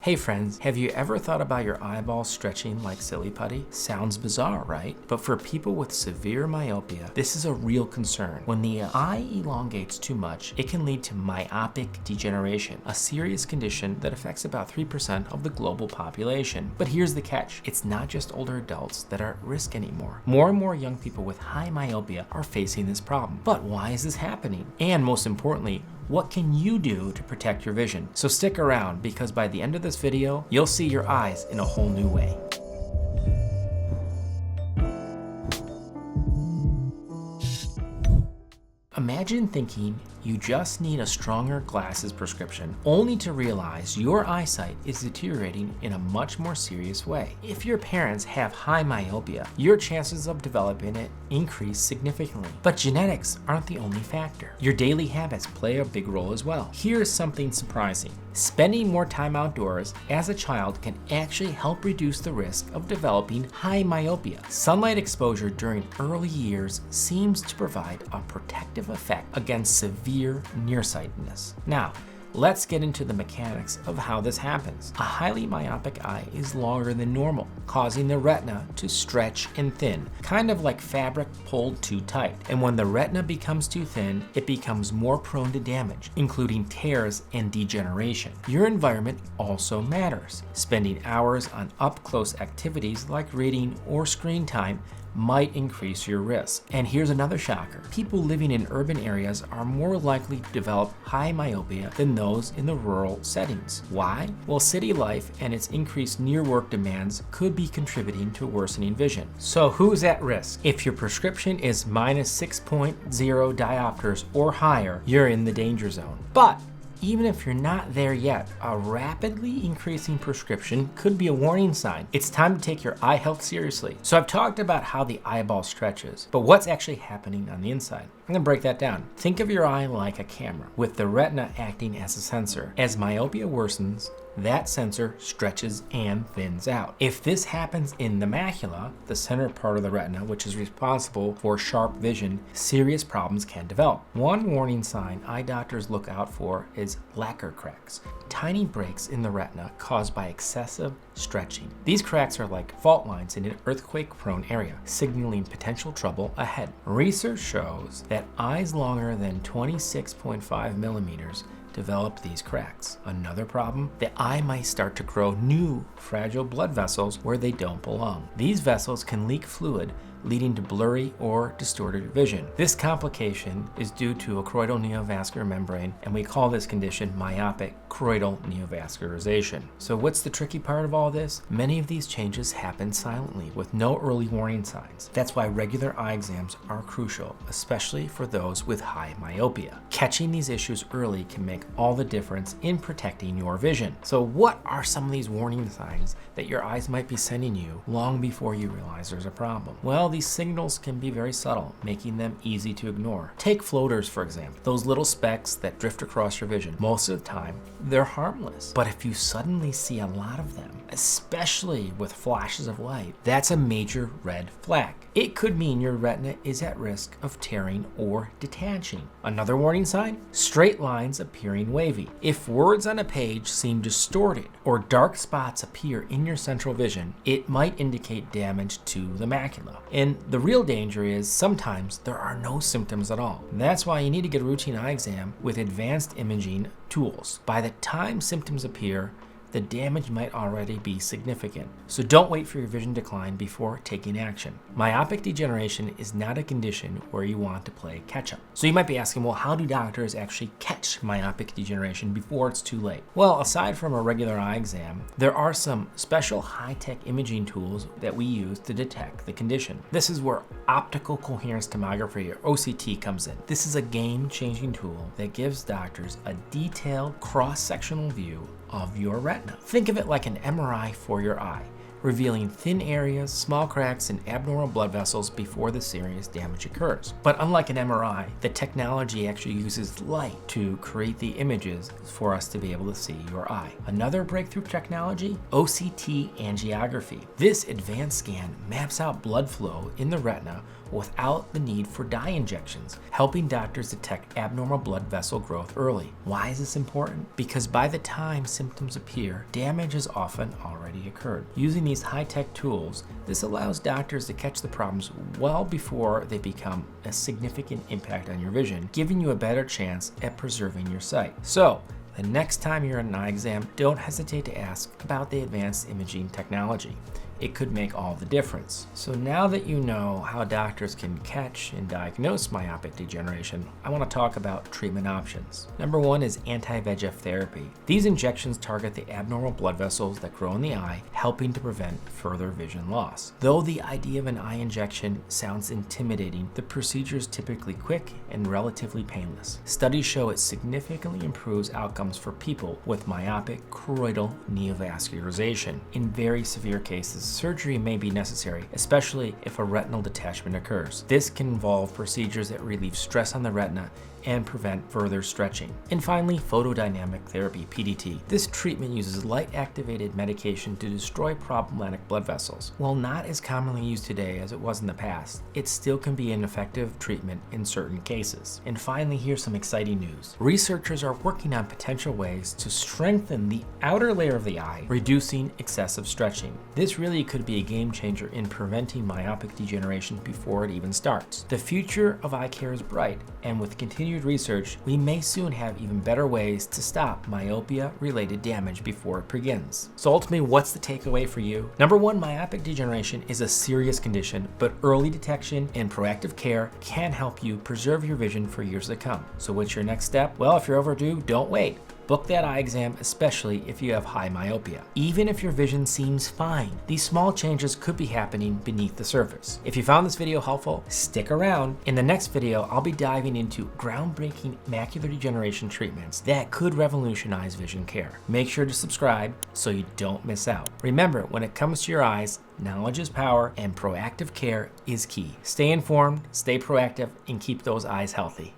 Hey friends, have you ever thought about your eyeball stretching like silly putty? Sounds bizarre, right? But for people with severe myopia, this is a real concern. When the eye elongates too much, it can lead to myopic degeneration, a serious condition that affects about 3% of the global population. But here's the catch. It's not just older adults that are at risk anymore. More and more young people with high myopia are facing this problem. But why is this happening? And most importantly, what can you do to protect your vision? So stick around, because by the end of this video, you'll see your eyes in a whole new way. Imagine thinking you just need a stronger glasses prescription, only to realize your eyesight is deteriorating in a much more serious way. If your parents have high myopia, your chances of developing it increase significantly. But genetics aren't the only factor. Your daily habits play a big role as well. Here's something surprising. Spending more time outdoors as a child can actually help reduce the risk of developing high myopia. Sunlight exposure during early years seems to provide a protective effect against severe nearsightedness. Now, let's get into the mechanics of how this happens. A highly myopic eye is longer than normal, causing the retina to stretch and thin, kind of like fabric pulled too tight. And when the retina becomes too thin, it becomes more prone to damage, including tears and degeneration. Your environment also matters. Spending hours on up-close activities like reading or screen time might increase your risk. And here's another shocker. People living in urban areas are more likely to develop high myopia than those in the rural settings. Why? Well, city life and its increased near-work demands could be contributing to worsening vision. So who's at risk? If your prescription is minus 6.0 diopters or higher, you're in the danger zone. But even if you're not there yet, a rapidly increasing prescription could be a warning sign. It's time to take your eye health seriously. So I've talked about how the eyeball stretches, but what's actually happening on the inside? I'm gonna break that down. Think of your eye like a camera, with the retina acting as a sensor. As myopia worsens, that sensor stretches and thins out. If this happens in the macula, the center part of the retina, which is responsible for sharp vision, serious problems can develop. One warning sign eye doctors look out for is lacquer cracks, tiny breaks in the retina caused by excessive stretching. These cracks are like fault lines in an earthquake-prone area, signaling potential trouble ahead. Research shows that eyes longer than 26.5 millimeters develop these cracks. Another problem, the eye might start to grow new fragile blood vessels where they don't belong. These vessels can leak fluid, leading to blurry or distorted vision. This complication is due to a choroidal neovascular membrane, and we call this condition myopic choroidal neovascularization. So what's the tricky part of all this? Many of these changes happen silently with no early warning signs. That's why regular eye exams are crucial, especially for those with high myopia. Catching these issues early can make all the difference in protecting your vision. So what are some of these warning signs that your eyes might be sending you long before you realize there's a problem? Well, these signals can be very subtle, making them easy to ignore. Take floaters, for example, those little specks that drift across your vision. Most of the time, they're harmless. But if you suddenly see a lot of them, especially with flashes of light, that's a major red flag. It could mean your retina is at risk of tearing or detaching. Another warning sign? Straight lines appearing wavy. If words on a page seem distorted or dark spots appear in your central vision, it might indicate damage to the macula. And the real danger is sometimes there are no symptoms at all. That's why you need to get a routine eye exam with advanced imaging tools. By the time symptoms appear, the damage might already be significant. So don't wait for your vision decline before taking action. Myopic degeneration is not a condition where you want to play catch up. So you might be asking, well, how do doctors actually catch myopic degeneration before it's too late? Well, aside from a regular eye exam, there are some special high-tech imaging tools that we use to detect the condition. This is where optical coherence tomography, or OCT, comes in. This is a game-changing tool that gives doctors a detailed cross-sectional view of your retina. Think of it like an MRI for your eye, revealing thin areas, small cracks, and abnormal blood vessels before the serious damage occurs. But unlike an MRI, the technology actually uses light to create the images for us to be able to see your eye. Another breakthrough technology, OCT angiography. This advanced scan maps out blood flow in the retina without the need for dye injections, helping doctors detect abnormal blood vessel growth early. Why is this important? Because by the time symptoms appear, damage has often already occurred. Using these high-tech tools, this allows doctors to catch the problems well before they become a significant impact on your vision, giving you a better chance at preserving your sight. So, the next time you're in an eye exam, don't hesitate to ask about the advanced imaging technology. It could make all the difference. So now that you know how doctors can catch and diagnose myopic degeneration, I want to talk about treatment options. Number one is anti-VEGF therapy. These injections target the abnormal blood vessels that grow in the eye, helping to prevent further vision loss. Though the idea of an eye injection sounds intimidating, the procedure is typically quick and relatively painless. Studies show it significantly improves outcomes for people with myopic choroidal neovascularization. In very severe cases, surgery may be necessary, especially if a retinal detachment occurs. This can involve procedures that relieve stress on the retina and prevent further stretching. And finally, photodynamic therapy, PDT. This treatment uses light-activated medication to destroy problematic blood vessels. While not as commonly used today as it was in the past, it still can be an effective treatment in certain cases. And finally, here's some exciting news. Researchers are working on potential ways to strengthen the outer layer of the eye, reducing excessive stretching. This really could be a game changer in preventing myopic degeneration before it even starts. The future of eye care is bright, and with continued research, we may soon have even better ways to stop myopia-related damage before it begins. So ultimately, what's the takeaway for you? Number one, myopic degeneration is a serious condition, but early detection and proactive care can help you preserve your vision for years to come. So what's your next step? Well, if you're overdue, don't wait. Book that eye exam, especially if you have high myopia. Even if your vision seems fine, these small changes could be happening beneath the surface. If you found this video helpful, stick around. In the next video, I'll be diving into groundbreaking macular degeneration treatments that could revolutionize vision care. Make sure to subscribe so you don't miss out. Remember, when it comes to your eyes, knowledge is power and proactive care is key. Stay informed, stay proactive, and keep those eyes healthy.